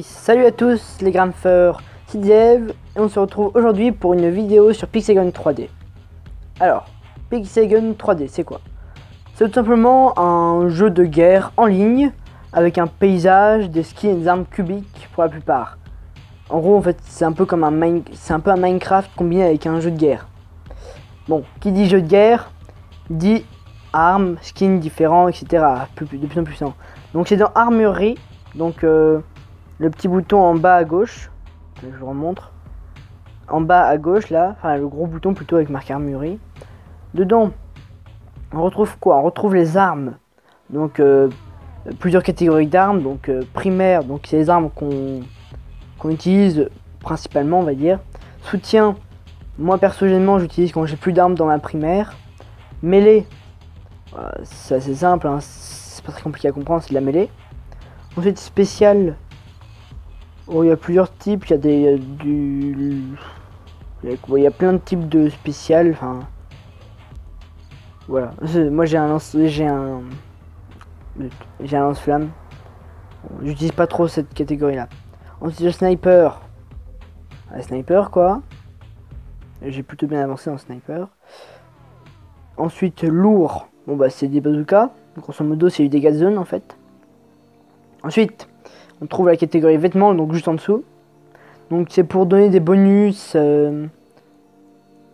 Salut à tous les grimpeurs, c'est Diev et on se retrouve aujourd'hui pour une vidéo sur Pixelgun 3D. Alors, Pixelgun 3D c'est quoi? C'est tout simplement un jeu de guerre en ligne avec un paysage, des skins et des armes cubiques pour la plupart. En gros en fait c'est un peu comme un Minecraft combiné avec un jeu de guerre. Bon, qui dit jeu de guerre dit armes, skins différents, etc. De plus en plus puissant. Donc c'est dans armurerie, donc le petit bouton en bas à gauche, je vous remontre. En bas à gauche là, enfin le gros bouton plutôt avec marqué armurerie. Dedans, on retrouve quoi? On retrouve les armes. Donc plusieurs catégories d'armes. Donc primaire, donc c'est les armes qu'on utilise principalement, on va dire. Soutien, moi personnellement j'utilise quand j'ai plus d'armes dans ma primaire. Mêlée, c'est assez simple, hein, c'est pas très compliqué à comprendre, c'est de la mêlée. Ensuite spécial. Oh, il y a plusieurs types, il y a plein de types de spécial, enfin voilà. Moi j'ai un lance-flamme. J'utilise pas trop cette catégorie là. Ensuite le sniper. Un sniper quoi. J'ai plutôt bien avancé en sniper. Ensuite lourd. Bon bah c'est des bazookas. Grosso modo c'est du dégâts de zone en fait. Ensuite on trouve la catégorie vêtements, donc juste en dessous. Donc c'est pour donner des bonus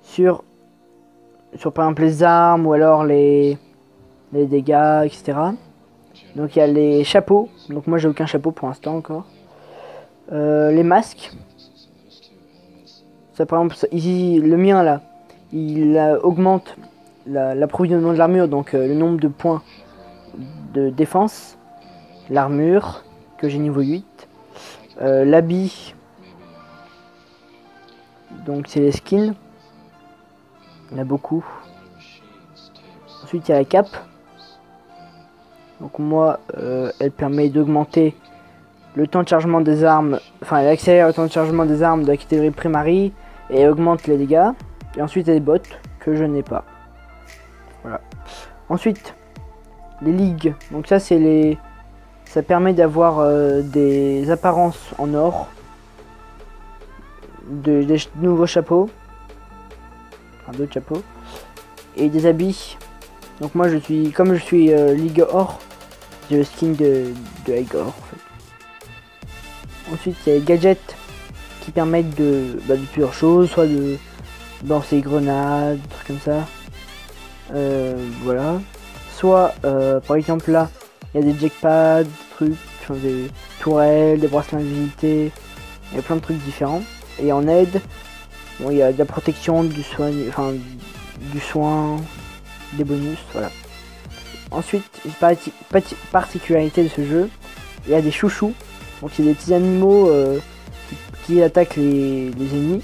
sur par exemple les armes ou alors les dégâts, etc. Donc il y a les chapeaux. Donc moi j'ai aucun chapeau pour l'instant encore. Les masques. Ça par exemple ici le mien là, il augmente l'approvisionnement de l'armure, donc le nombre de points de défense, l'armure que j'ai niveau 8, l'habit, donc c'est les skins, il y en a beaucoup. Ensuite il y a la cape, donc moi elle permet d'augmenter le temps de chargement des armes, enfin elle accélère le temps de chargement des armes de la catégorie primarie et elle augmente les dégâts. Et ensuite il y a les bottes que je n'ai pas. Voilà. Ensuite les ligues, donc ça c'est les... Ça permet d'avoir des apparences en or, des nouveaux chapeaux, enfin d'autres chapeaux, et des habits. Donc moi comme je suis Ligue Or, j'ai le skin de Ligue Or en fait. Ensuite il y a les gadgets qui permettent de plusieurs choses, soit de lancer grenades, trucs comme ça. Voilà. Soit par exemple là, il y a des jackpads, des tourelles, des bracelets d'invisibilité, il y a plein de trucs différents. Et en aide, bon, il y a de la protection, du soin, des bonus, voilà. Ensuite, une particularité de ce jeu, il y a des chouchous, donc c'est des petits animaux qui attaquent les ennemis.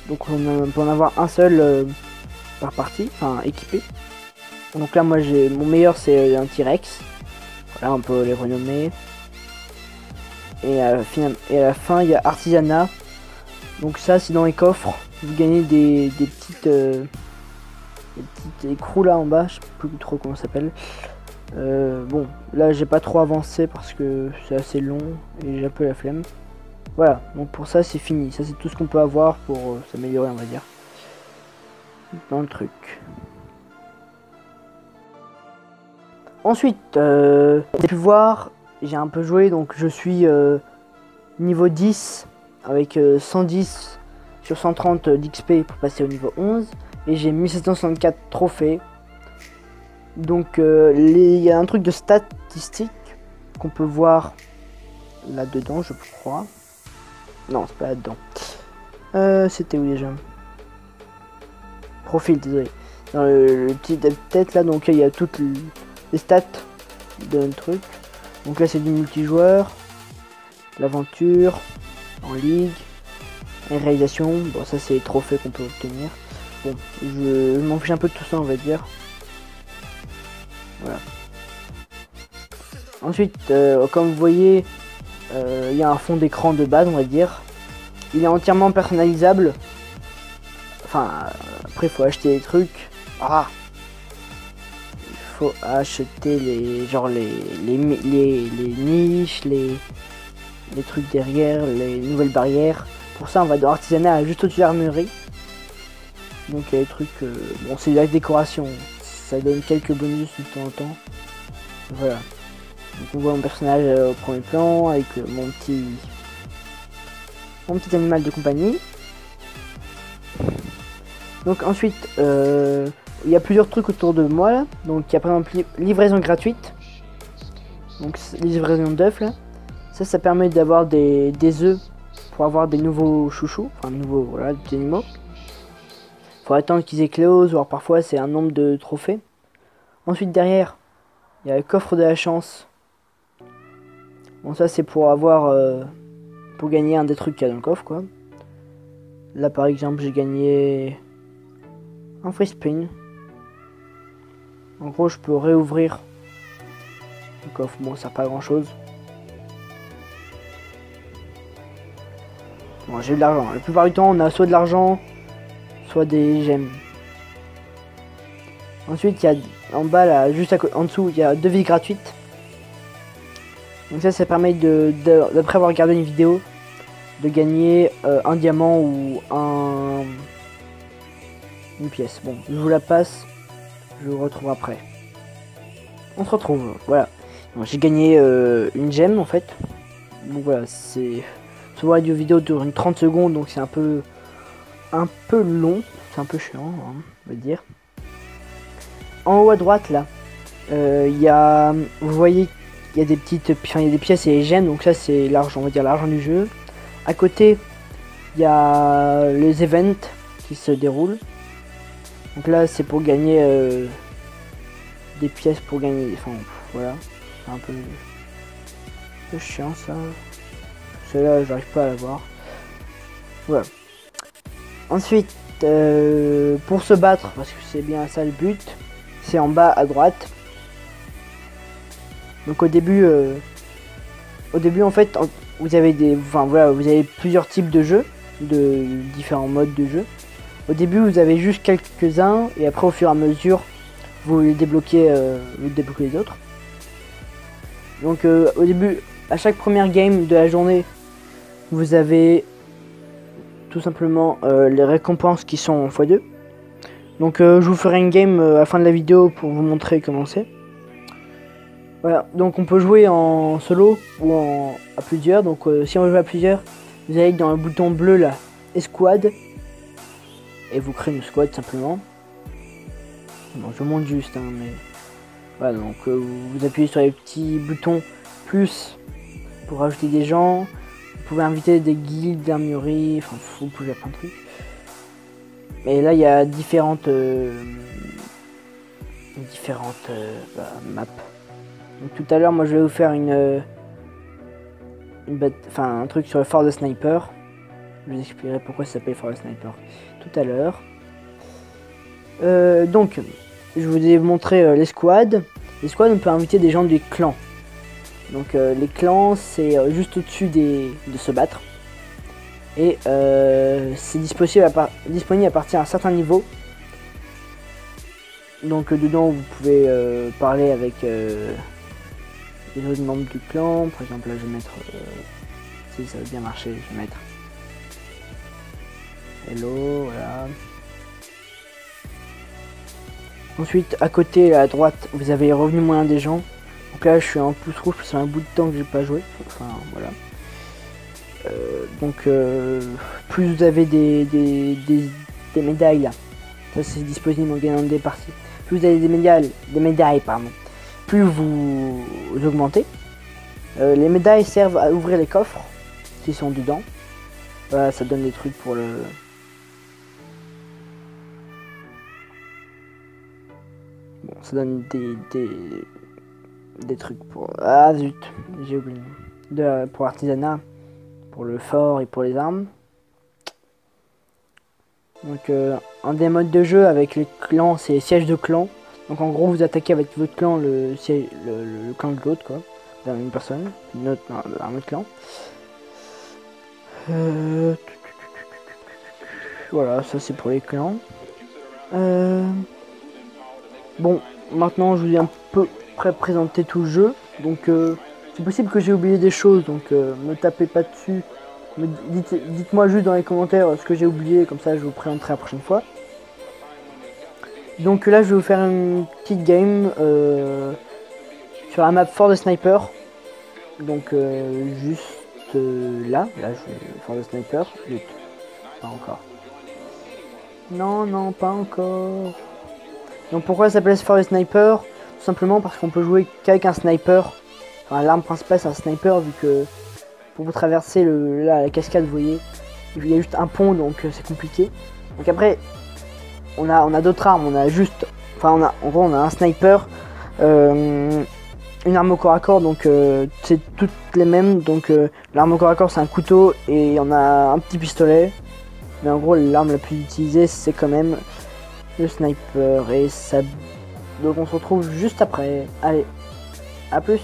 Donc on peut en avoir un seul par partie, enfin équipé. Donc là moi mon meilleur c'est un T-Rex. Voilà, on peut les renommer. Et à la fin il y a artisanat. Donc ça c'est dans les coffres. Vous gagnez des petites écrous là en bas. Je sais plus trop comment ça s'appelle. Bon là j'ai pas trop avancé parce que c'est assez long et j'ai un peu la flemme. Voilà, donc pour ça c'est fini. Ça c'est tout ce qu'on peut avoir pour s'améliorer, on va dire, dans le truc. Ensuite, vous avez pu voir, j'ai un peu joué, donc je suis niveau 10 avec 110 sur 130 d'XP pour passer au niveau 11. Et j'ai 1764 trophées. Donc il y a un truc de statistiques qu'on peut voir là-dedans, je crois. Non, c'est pas là-dedans. C'était où déjà? Profil, désolé. Dans le petit tête là, donc il y a toutes les stats d'un truc. Donc là c'est du multijoueur, l'aventure, en ligue, et réalisation. Bon ça c'est les trophées qu'on peut obtenir. Bon, je m'en fiche un peu de tout ça, on va dire. Voilà. Ensuite, comme vous voyez, il y a un fond d'écran de base, on va dire. Il est entièrement personnalisable. Enfin, après il faut acheter des trucs. Ah, il faut acheter les niches, les trucs derrière, les nouvelles barrières. Pour ça, on va dans artisanat juste au-dessus de l'armurerie. Donc il y a des trucs, bon c'est de la décoration, ça donne quelques bonus de temps en temps. Voilà. Donc on voit mon personnage au premier plan avec mon petit animal de compagnie. Donc ensuite, il y a plusieurs trucs autour de moi là. Donc il y a par exemple livraison gratuite. Donc livraison d'œufs là. Ça permet d'avoir des œufs pour avoir des nouveaux chouchous, enfin nouveaux voilà, des petits animaux. Faut attendre qu'ils éclosent, voire parfois c'est un nombre de trophées. Ensuite derrière, il y a le coffre de la chance. Bon ça c'est pour avoir pour gagner un des trucs qu'il y a dans le coffre quoi. Là par exemple j'ai gagné un free spin. En gros je peux réouvrir le coffre, bon ça sert pas à grand chose. Bon j'ai eu de l'argent, la plupart du temps on a soit de l'argent, soit des gemmes. Ensuite il y a en bas là, juste en dessous il y a 2 vies gratuites. Donc ça permet d'après avoir regardé une vidéo, de gagner un diamant ou une pièce. Bon, je vous la passe, je vous retrouve après. On se retrouve, voilà. J'ai gagné une gemme en fait. Donc voilà, c'est... Souvent la vidéo dure une 30 secondes, donc c'est un peu long, c'est un peu chiant, hein, on va dire. En haut à droite là, il y a, vous voyez, il y a des petites, enfin, il y a des pièces et des gemmes, donc ça c'est l'argent, on va dire l'argent du jeu. À côté, il y a les events qui se déroulent. Donc là c'est pour gagner des pièces pour gagner, enfin voilà, c'est un peu chiant ça. Celle-là j'arrive pas à la voir. Voilà. Ensuite, pour se battre, parce que c'est bien ça le but, c'est en bas à droite. Donc au début en fait, vous avez vous avez plusieurs types de jeux, de différents modes de jeu. Au début, vous avez juste quelques-uns, et après au fur et à mesure, vous débloquez les autres. Donc au début, à chaque première game de la journée, vous avez tout simplement les récompenses qui sont en x2. Donc je vous ferai une game à la fin de la vidéo pour vous montrer comment c'est. Voilà, donc on peut jouer en solo ou à plusieurs. Donc si on veut jouer à plusieurs, vous allez dans le bouton bleu là, escouade, et vous créez une squad simplement. Bon, je monte juste, hein, mais voilà, donc vous appuyez sur les petits boutons plus pour rajouter des gens. Vous pouvez inviter des guildes d'armurerie, enfin vous pouvez faire plein de trucs. Mais là il y a différentes maps. Donc tout à l'heure moi je vais vous faire un truc sur le fort de sniper. Je vous expliquerai pourquoi ça s'appelle fort de sniper tout à l'heure. Donc je vous ai montré les squads. Les squads on peut inviter des gens des clans. Donc les clans c'est juste au-dessus de se battre. Et c'est disponible à partir d'un certain niveau. Donc dedans vous pouvez parler avec les autres membres du clan. Par exemple là je vais mettre si ça va bien marcher, je vais mettre hello, voilà. Ensuite à côté à droite vous avez les revenus moyens des gens. Donc là je suis en plus rouge parce que c'est un bout de temps que j'ai pas joué. Enfin voilà. Donc plus vous avez des médailles là, ça c'est disponible en gagnant des parties. Plus vous avez des médailles pardon, plus vous augmentez. Les médailles servent à ouvrir les coffres qui sont dedans. Voilà, ça donne des trucs pour le... Bon, ça donne des trucs pour... Ah zut, j'ai oublié. Pour l'artisanat, pour le fort et pour les armes. Donc un des modes de jeu avec les clans, c'est siège de clan. Donc en gros vous attaquez avec votre clan le clan de l'autre quoi. Une personne, un autre clan. Voilà, ça c'est pour les clans. Bon, maintenant je vous ai un peu présenter tout le jeu. Donc C'est possible que j'ai oublié des choses, donc me tapez pas dessus. Dites-moi juste dans les commentaires ce que j'ai oublié, comme ça je vous présenterai la prochaine fois. Donc là je vais vous faire une petite game sur la map Fort de Sniper. Donc juste là je vais Fort de Sniper. Vite. Pas encore. Non, non, pas encore. Donc pourquoi ça s'appelle Fort de Sniper? Tout simplement parce qu'on peut jouer qu'avec un sniper. Enfin, l'arme principale c'est un sniper, vu que pour vous traverser la cascade, vous voyez, il y a juste un pont, donc c'est compliqué. Donc après, on a d'autres armes, on a juste, enfin en gros on a un sniper, une arme au corps à corps, donc c'est toutes les mêmes. Donc l'arme au corps à corps c'est un couteau et on a un petit pistolet. Mais en gros l'arme la plus utilisée c'est quand même le sniper, et ça. Donc on se retrouve juste après. Allez, à plus.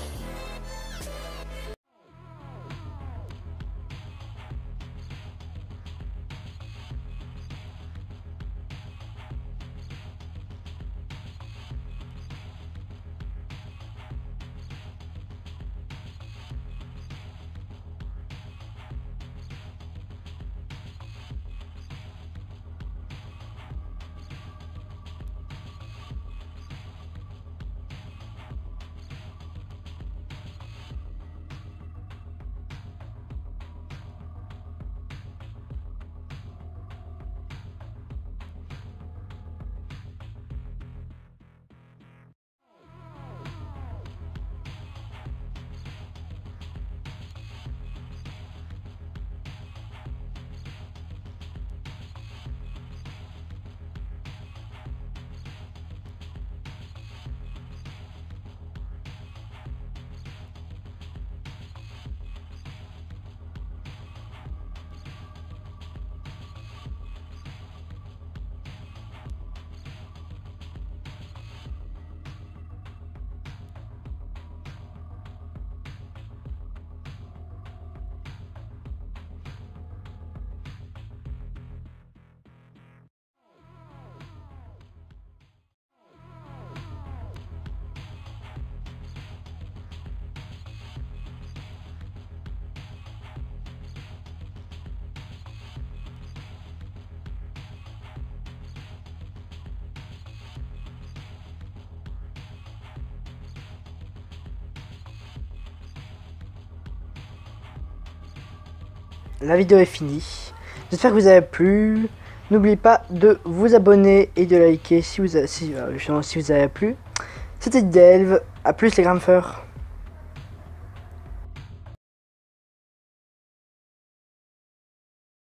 La vidéo est finie. J'espère que vous avez plu. N'oubliez pas de vous abonner et de liker si vous avez plu. C'était Delve. A plus les gramfeurs.